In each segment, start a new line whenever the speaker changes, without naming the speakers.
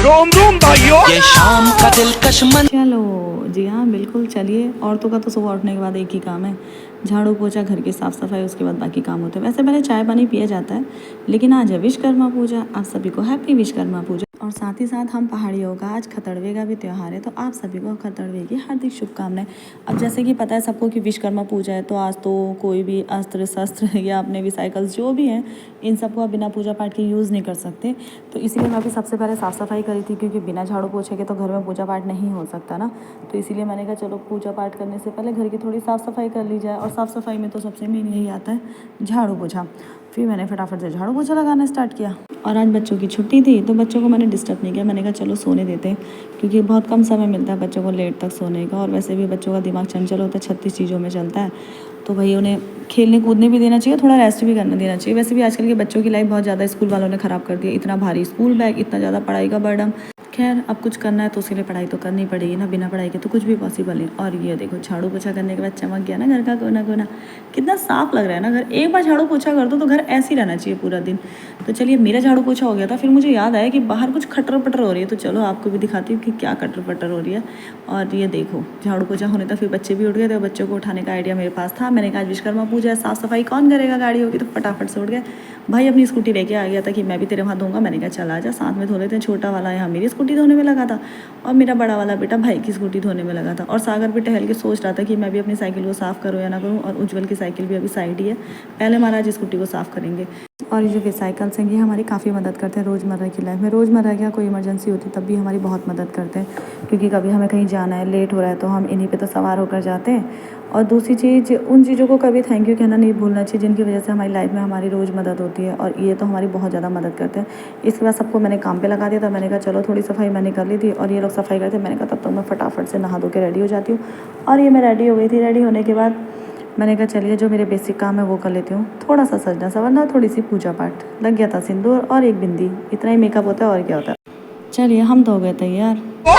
रोम रोम भाइयों, ये शाम का दिलकश मन।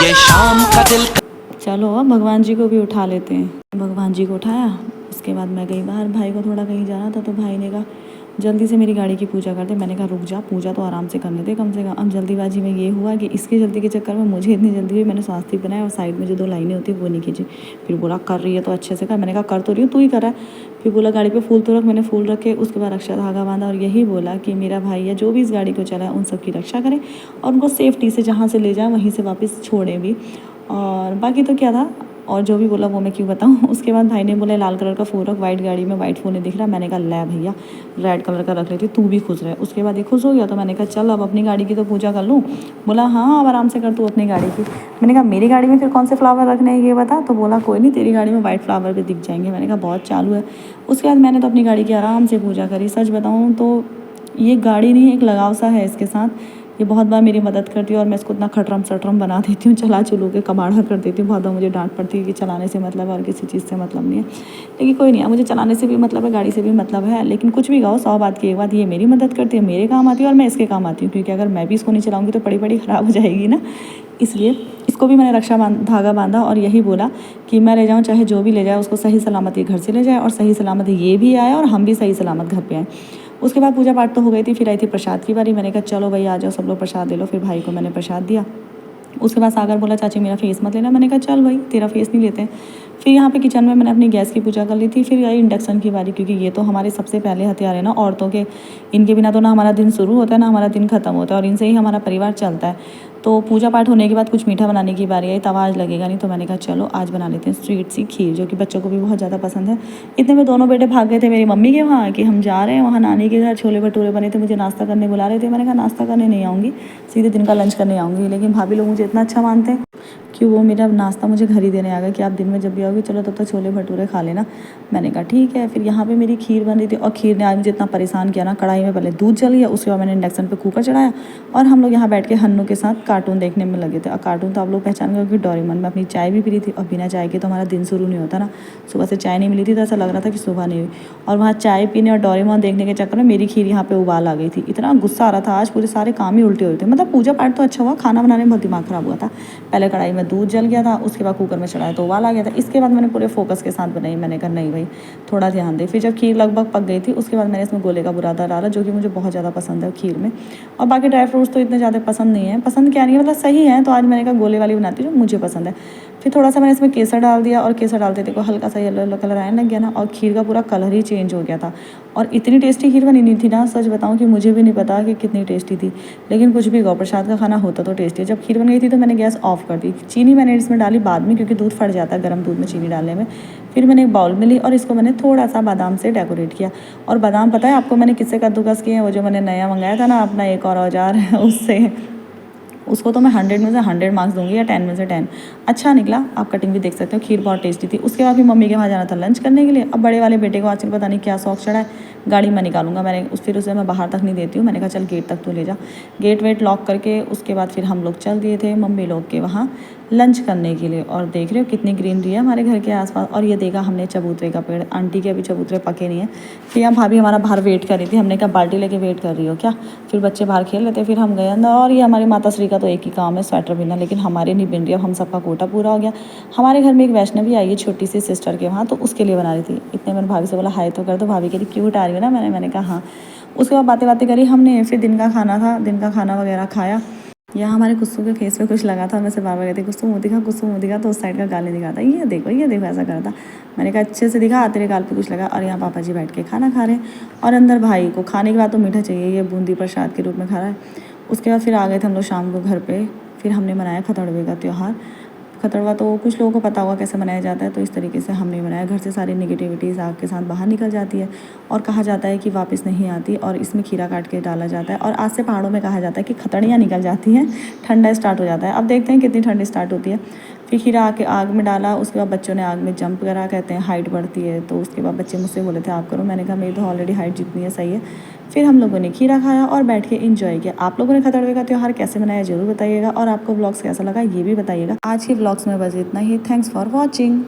ये शाम का दिल। चलो अब भगवान जी को भी उठा लेते हैं। भगवान जी को उठाया, उसके बाद मैं गई बाहर। भाई को थोड़ा कहीं जाना था, तो भाई ने कहा जल्दी से मेरी गाड़ी की पूजा कर दे। मैंने कहा रुक जा, पूजा तो आराम से करने दे कम से कम। अब जल्दीबाजी में ये हुआ कि इसकी जल्दी के चक्कर में मुझे इतनी जल्दी हुई, मैंने स्वास्तिक बनाया और साइड में जो 2 लाइनें होती है वो नहीं खींची। फिर बोला कर रही है तो अच्छे से कर। मैंने कहा कर तो रही हूँ, तू ही करा। फिर बोला गाड़ी पे फूल तो रख। मैंने फूल रखे, उसके बाद रक्षा धागा बांधा, और यही बोला कि मेरा भाई या जो भी इस गाड़ी को चलाए उन सब की रक्षा करें, और उनको सेफ्टी से जहाँ से ले जाए वहीं से वापस छोड़ें भी। और बाकी तो क्या था, और जो भी बोला वो मैं क्यों बताऊँ। उसके बाद भाई ने बोला लाल कलर का फूल रख, वाइट गाड़ी में वाइट फूल नहीं दिख रहा। मैंने कहा ले भैया रेड कलर का रख लेती, तू भी खुश रहे। उसके बाद ये खुश हो गया, तो मैंने कहा चल अब अपनी गाड़ी की तो पूजा कर लूँ। बोला हाँ अब आराम से कर तू अपनी गाड़ी की। मैंने कहा मेरी गाड़ी में फिर कौन से फ्लावर रखने हैं ये बता। तो बोला कोई नहीं, तेरी गाड़ी में वाइट फ्लावर भी दिख जाएंगे। मैंने कहा बहुत चालू है। उसके बाद मैंने तो अपनी गाड़ी की आराम से पूजा करी। सच बताऊँ तो ये गाड़ी नहीं, एक लगाव सा है इसके साथ। ये बहुत बार मेरी मदद करती है, और मैं इसको इतना खटरम सटरम बना देती हूँ, चला चलू के कबाड़ा कर देती हूँ। बहुत बार मुझे डांट पड़ती है कि चलाने से मतलब है और किसी चीज़ से मतलब नहीं है। लेकिन कोई नहीं है, मुझे चलाने से भी मतलब है, गाड़ी से भी मतलब है। लेकिन कुछ भी कहो, 100 बात की एक बात, ये मेरी मदद करती है, मेरे काम आती है, और मैं इसके काम आती हूँ। क्योंकि अगर मैं भी इसको नहीं चलाऊँगी तो पड़ी पड़ी ख़राब हो जाएगी ना। इसलिए इसको भी मैंने धागा बांधा, और यही बोला कि मैं ले जाऊँ चाहे जो भी ले जाए, उसको सही सलामत ये घर से ले जाए, और सही सलामत ये भी आए, और हम भी सही सलामत घर पे आए। उसके बाद पूजा पाठ तो हो गई थी। फिर आई थी प्रसाद की बारी। मैंने कहा चलो भाई आ जाओ सब लोग प्रसाद ले लो। फिर भाई को मैंने प्रसाद दिया। उसके बाद सागर बोला चाची मेरा फेस मत लेना। मैंने कहा चल भाई तेरा फेस नहीं लेते। फिर यहाँ पे किचन में मैंने अपनी गैस की पूजा कर ली थी। फिर आई इंडक्शन की बारी, क्योंकि ये तो हमारे सबसे पहले हथियार है ना औरतों के। इनके बिना तो ना हमारा दिन शुरू होता है ना हमारा दिन खत्म होता है, और इनसे ही हमारा परिवार चलता है। तो पूजा पाठ होने के बाद कुछ मीठा बनाने की बारी आई। तवा आज लगेगा नहीं, तो मैंने कहा चलो आज बना लेते हैं स्वीट सी खीर, जो कि बच्चों को भी बहुत ज़्यादा पसंद है। इतने में दोनों बेटे भाग गए थे मेरी मम्मी के वहाँ कि हम जा रहे हैं वहाँ नानी के घर, छोले भटूरे बने थे, मुझे नाश्ता करने बुला रहे थे। मैंने कहा नाश्ता करने नहीं आऊँगी, सीधे दिन का लंच करने आऊँगी। लेकिन भाभी लोग मुझे इतना अच्छा मानते हैं कि वो मेरा नाश्ता मुझे घर ही देने आ गया कि आप दिन में जब भी आओगे चलो तब तक छोले भटूरे खा लेना। मैंने कहा ठीक है। फिर यहाँ पे मेरी खीर बन रही थी, और खीर ने आज मुझे इतना परेशान किया ना। कढ़ाई में पहले दूध जल गया, उसके बाद मैंने इंडक्शन पे कुकर चढ़ाया, और हम लोग यहाँ बैठ के हन्नू के साथ कार्टून देखने में लगे थे। और कार्टून तो आप लोग पहचान गए कि डोरेमोन। में अपनी चाय भी पी रही थी, और बिना चाय के तो हमारा दिन शुरू नहीं होता ना। सुबह से चाय नहीं मिली थी तो ऐसा लग रहा था कि सुबह नहीं हुई। और वहाँ चाय पीने और डोरेमोन देखने के चक्कर में मेरी खीर यहाँ पे उबाल आ गई थी। इतना गुस्सा आ रहा था आज, पूरे सारे काम ही उल्टे हुए थे। मतलब पूजा पाठ तो अच्छा हुआ, खाना बनाने में बहुत दिमाग ख़राब हुआ था। पहले कढ़ाई में दूध जल गया था, उसके बाद कुकर में चढ़ाया तो उबाल आ गया था। इसके बाद मैंने पूरे फोकस के साथ बनाई, मैंने कहा नहीं भाई थोड़ा ध्यान दे। फिर जब खीर लगभग पक गई थी उसके बाद मैंने इसमें गोले का बुरादा डाला, जो कि मुझे बहुत ज़्यादा पसंद है खीर में। और बाकी ड्राई फ्रूट्स तो इतने ज़्यादा पसंद नहीं है, पसंद क्या नहीं है मतलब सही है, तो आज मैंने कहा गोले वाली बनाती हूँ जो मुझे पसंद है। फिर थोड़ा सा मैंने इसमें केसर डाल दिया, और केसर डालते देखो हल्का सा येलो येलो कलर आने लग गया ना, और खीर का पूरा कलर ही चेंज हो गया था। और इतनी टेस्टी खीर बनी नहीं थी ना, सच बताऊं कि मुझे भी नहीं पता कि कितनी टेस्टी थी, लेकिन कुछ भी गौ प्रसाद का खाना होता तो टेस्टी है। जब खीर बन गई थी तो मैंने गैस ऑफ कर दी। चीनी मैंने इसमें डाली बाद में, क्योंकि दूध फट जाता है गर्म दूध में चीनी डालने में। फिर मैंने एक बाउल में ली और इसको मैंने थोड़ा सा बादाम से डेकोरेट किया। और बादाम पता है आपको मैंने किससे कद्दूकस किए हैं? वो जो मैंने नया मंगाया था ना अपना एक और औजार उससे। उसको तो मैं 100 में से 100 मार्क्स दूंगी, या 10 में से 10। अच्छा निकला, आप कटिंग भी देख सकते हो। खीर बहुत टेस्टी थी। उसके बाद फिर मम्मी के वहाँ जाना था लंच करने के लिए। अब बड़े वाले बेटे को आजकल पता नहीं क्या शौक चढ़ा है, गाड़ी में निकालूंगा मैंने फिर उसे मैं बाहर तक नहीं देती हूँ। मैंने कहा चल गेट तक तो ले जा। गेट वेट लॉक करके उसके बाद फिर हम लोग चल दिए थे मम्मी लोग के वहाँ लंच करने के लिए। और देख रहे हो कितनी ग्रीनरी है हमारे घर के आसपास। और ये देखा हमने चबूतरे का पेड़, आंटी के अभी चबूतरे पके नहीं है। फिर यहाँ भाभी हमारा बाहर वेट कर रही थी, हमने कहा बाल्टी लेके वेट कर रही हो क्या? फिर बच्चे बाहर खेल रहे थे, फिर हम गए अंदर। और ये हमारी माता श्री का तो एक ही काम है स्वेटर बिनना, लेकिन हमारे नहीं बिन रही। अब हम सबका कोटा पूरा हो गया। हमारे घर में एक वैष्णवी आई है छोटी सी सिस्टर के वहाँ, तो उसके लिए बना रही थी। इतने मैंने भाभी से बोला हाय तो कर दो। भाभी कह रही क्यूट आ रही हो ना, मैंने कहा हाँ। उसके बाद बातें बातें करी हमने। फिर दिन का खाना था, दिन का खाना वगैरह खाया। यहाँ हमारे कुस्सू के फेस पे कुछ लगा था, मैं से बार बार कहती कुस्सू मुँह दिखा, कुस्सू मुँह दिखा, तो उस साइड का गाल नहीं दिखाता, ये देखो ऐसा करता। मैंने कहा अच्छे से दिखा, तेरे गाल पे कुछ लगा। और यहाँ पापा जी बैठ के खाना खा रहे हैं, और अंदर भाई को खाने के बाद तो मीठा चाहिए, ये बूंदी प्रसाद के रूप में खा रहा है। उसके बाद फिर आ गए थे हम लोग शाम को घर पे। फिर हमने मनाया खतड़वे का त्यौहार। खतड़वा तो कुछ लोगों को पता होगा कैसे मनाया जाता है, तो इस तरीके से हमने मनाया। घर से सारी निगेटिविटीज़ आग के साथ बाहर निकल जाती है, और कहा जाता है कि वापस नहीं आती। और इसमें खीरा काट के डाला जाता है, और आज से पहाड़ों में कहा जाता है कि खतड़ियाँ निकल जाती हैं, ठंडा स्टार्ट हो जाता है। अब देखते हैं कितनी ठंडी स्टार्ट होती है। फिर खीरा आके आग में डाला। उसके बाद बच्चों ने आग में जंप करा, कहते हैं हाइट बढ़ती है। तो उसके बाद बच्चे मुझसे बोले थे आप करो, मैंने कहा मेरी तो ऑलरेडी हाइट जितनी है सही है। फिर हम लोगों ने खीरा खाया और बैठ के एंजॉय किया। आप लोगों ने खतड़वे का त्यौहार कैसे मनाया ज़रूर बताइएगा, और आपको व्लॉग्स कैसा लगा ये भी बताइएगा। आज के व्लॉग्स में बस इतना ही। Thanks for watching.